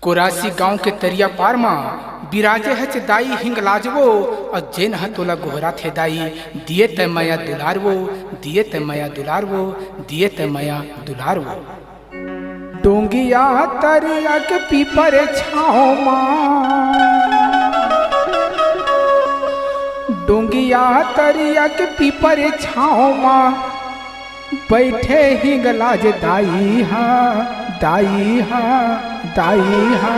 कोरासी गांव के तरिया पार मा बिराजे हच दाई हिंग लाजवो और जेन ह तोला गोहरा थे दाई दिए ते मया दुलारवो दिए ते मया दुलारवो दिए ते मया दुलारवो। डोंगिया तरिया के पीपर छाँव मा डोंगिया तरिया के पीपर छाँव मा बैठे हिंग लाज दाई हा दाई हा दाई हा।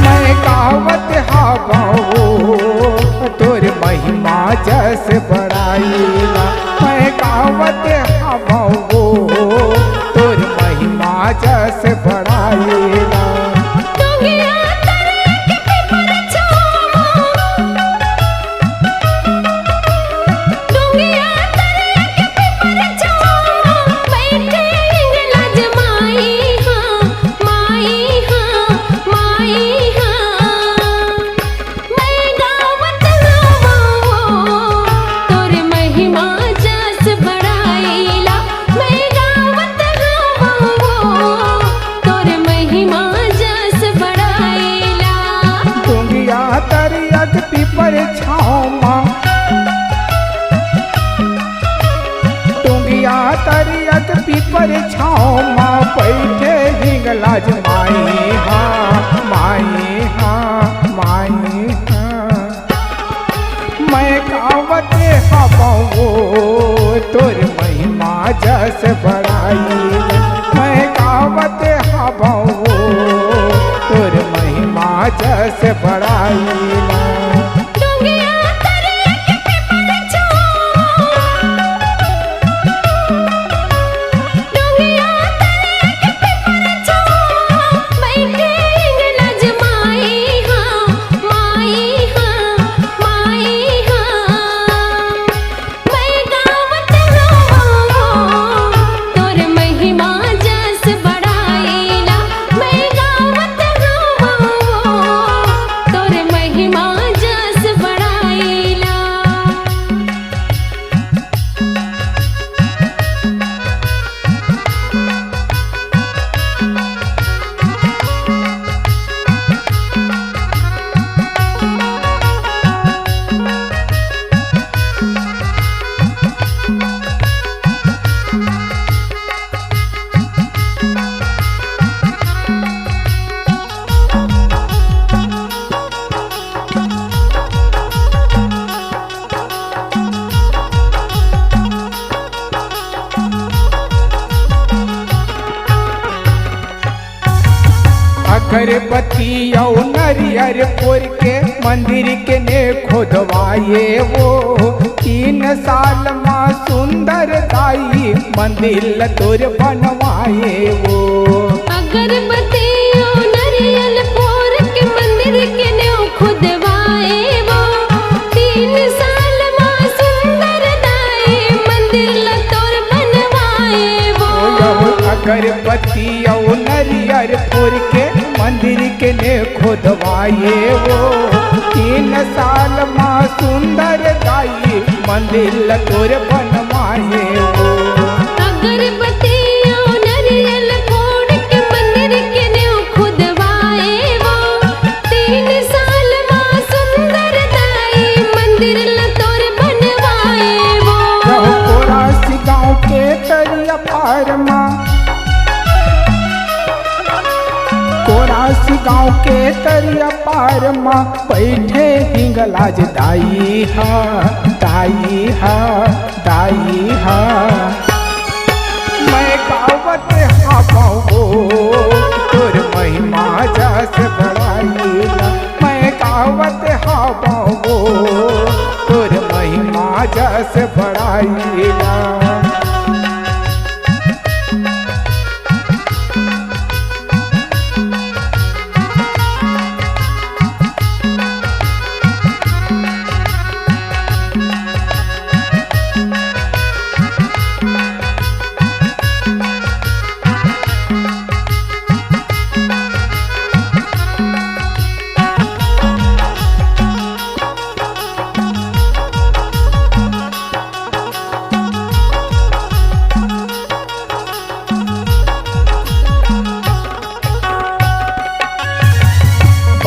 मैं गावत हावो तोर महिमा जस बड़ाईला मैं गावत हावो तोर महिमा जस बड़ाईला। तरियत पीपर छाँव माँ बैठे हिंग लाज माई हाँ माई हाँ माई हाँ। मैं गावत हवो तोर महिमा जस बड़ाई मैं गावत हवो तोर महिमा जस बड़ाई। अगरबत्ती औ नरियर पुर के मंदिर के ने खोदवाए वो 3 साल माँ सुंदर दाई मंदिर तोर बनवाए वो। अगरबत्ती औ नरियर पुर के मंदिर के ने खोदवाए वो 3 साल माँ सुंदर दाई मंदिर तोर बनवाए वो। अगरबत्ती औ नरियर पुर के मंदिर के ने खोदवाए वो 3 साल माँ सुंदर दाई मंदिर तोर बनवाए वो। अगरबत्ती औ नरियल फोड़ के मंदिर के ने खोदवाए वो 3 साल माँ सुंदर दाई मंदिर तोर बनवाए वो। कोरासी गाँव के तरिया पार माँ कोरासी गाँव के तरिया पार माँ बैठे हिंग लाज दाई हा दाई हा दाई हा। मैं गावत हवो तोर महिमा जस बड़ाईला मैं गावत हवो तोर महिमा जस बड़ाईला।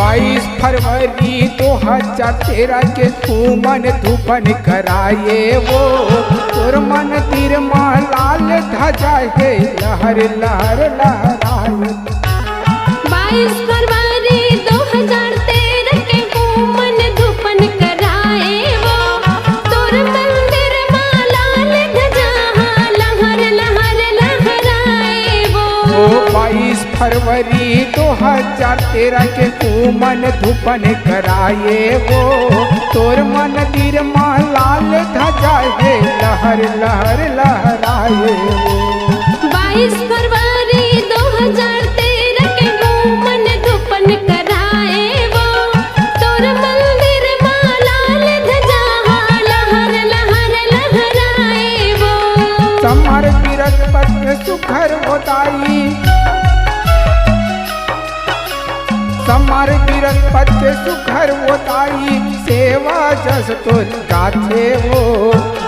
22 फरवरी 2013 के घूमन धूपन कराए वो तोर मंदिर माँ लाल ध्वजा है लहर लहर लहराए। 22 फरवरी 2013 के घूमन धूपन कराए वो तोर मंदिर माँ लाल ध्वजा लहर लहर लहराए वो। 22 फरवरी 2013 के घूमन धूपन कराए वो तोर मंदिर माँ लाल ध्वजा है लहर लहर लहराए वो। 22 फरवरी 2013 के घूमन धूपन कराए वो तोर मंदिर माँ लाल ध्वजा लहर लहर लहराए वो। समर बृहस्पति सुखर होताई समर बृहस्पति सुखर होताई सेवा जस तो गाथे वो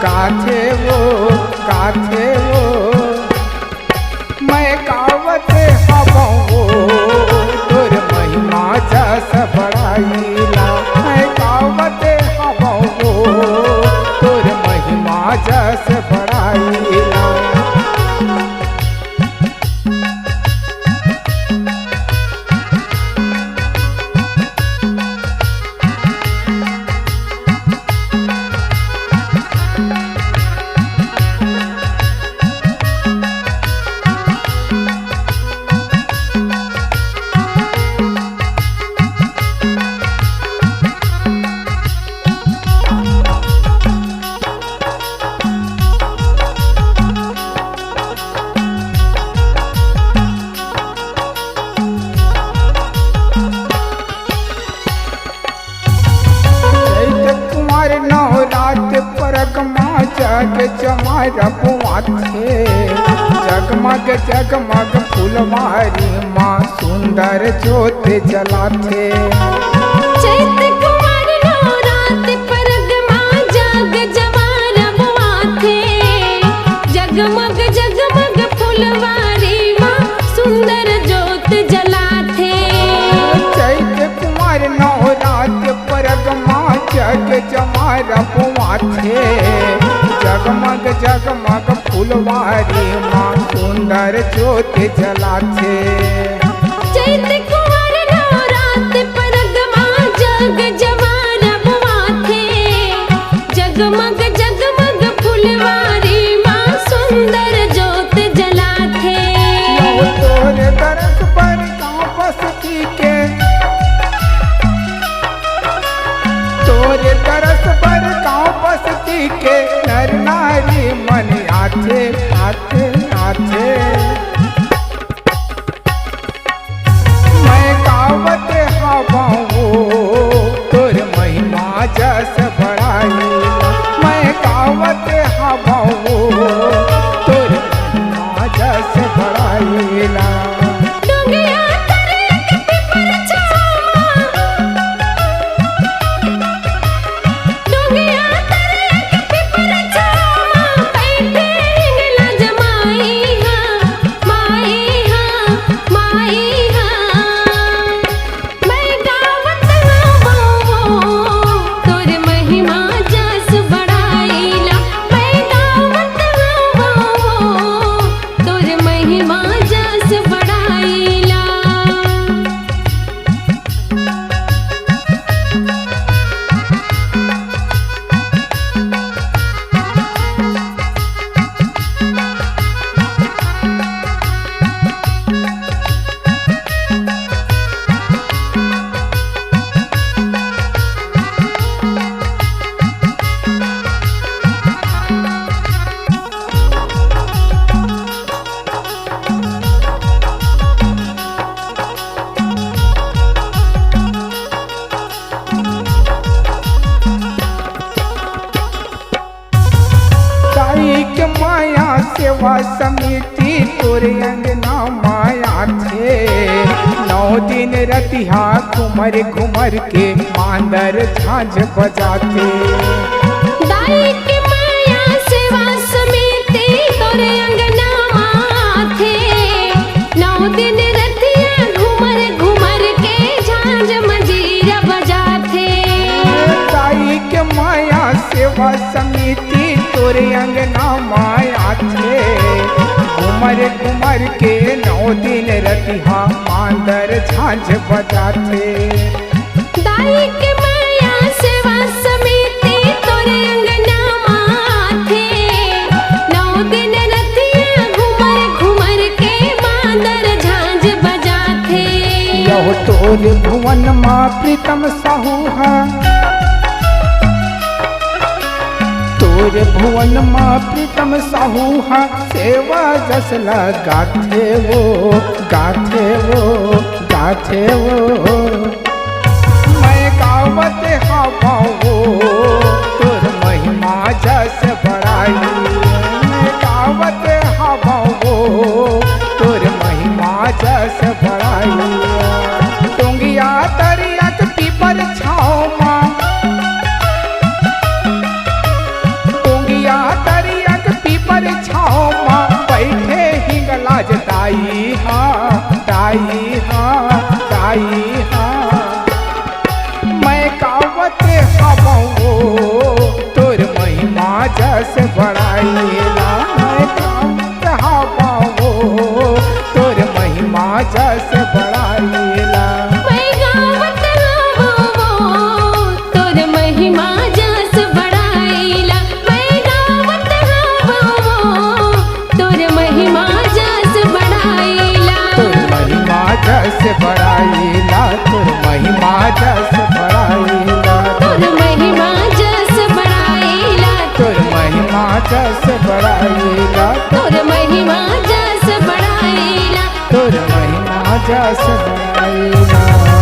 गाथे वो गाथे वो। मैं गावत हवा वो तोर महिमा जस बड़ाईला। मैं गावत हवा वो तोर महिमा जस बड़ाईला। जग जमार बुआथे जगमग जगमग फुलवारी माँ सुंदर ज्योत जलाथे। चैत कुमार नवरात परग माँ जग जमार बुआथे जगमग जगमग फुलवारी माँ सुंदर ज्योत जलाथे। चैत कुमार नवरात परग माँ जग जमार बुआथे जगमग जगमग फुलवारी माँ सुंदर ज्योत जलाथे। चैत कुमार नवरात परग माँ जग जमार बुआथे जगमग जगमग फुलवारी माँ सुंदर ज्योत जलाथे। तोर दरस पर गाँव बसती के तोर दरस पर गाँव बसती के नर नारी मन आथे आथे आथे। मैं गावत हवा वो तोर महिमा जस बड़ाईला। मैं गावत हवा वो तोर महिमा जस बड़ाईला। डोंगिया तरे के पिपर छावा डोंगिया तरे के पिपर छावा बैठे हिंगला जमाई माई माई मैं गावत हवा तोर महिमा जस बड़ाईला। मैं गावत हवा तोर महिमा जस बड़ाईला। ताई के माया सेवा समिति तोरे अंगना माया थे। 9 दिन रतिहा घुमर घुमर के मांदर झांझ बजाते। दाई के माया सेवा समिति तोरे अंगना माथे 9 दिन रतिया घुमर घुमर के झांझ मजे तोरे अंगना माया थे घुमर घुमर के 9 दिन रतिहा मांदर झांझ बजाते दाई के माया सेवा समिति तोरे अंगना माथे 9 दिन रतिया घुमर घुमर के मांदर झांझ बजाथे यहो तोर भुवन माँ प्रीतम साहूहा तोर भुवन माँ प्रीतम साहूहा सेवा जस गाथे वो गाथे वो गाथे वो मैं गावत हवाओ तोर महिमा जस बड़ाई मैं गावत हवाओ तोर महिमा जस बड़ाई टोंगिया तरिया के पीपर छाओ माँ टोंगिया तरिया के पीपर छाओ माँ बैठे हिंगलाज दाई हाँ दाई हाँ दाई हाँ मैं गावत हवाओ तोर महिमा जस बड़ाईला मैं गावत हवाओ तोर महिमा जस बड़ाईला मैं गावत हवाओ तोर महिमा जस बड़ाईला मैं गावत हवाओ तोर महिमा जस बड़ाईला तोर महिमा जस बड़ाईला तोर महिमा जस बड़ाईला तोर महिमा जस बड़ाईला तोर महिमा जस बड़ाईला तोर महिमा जस बड़ाईला तोर महिमा जस बड़ाईला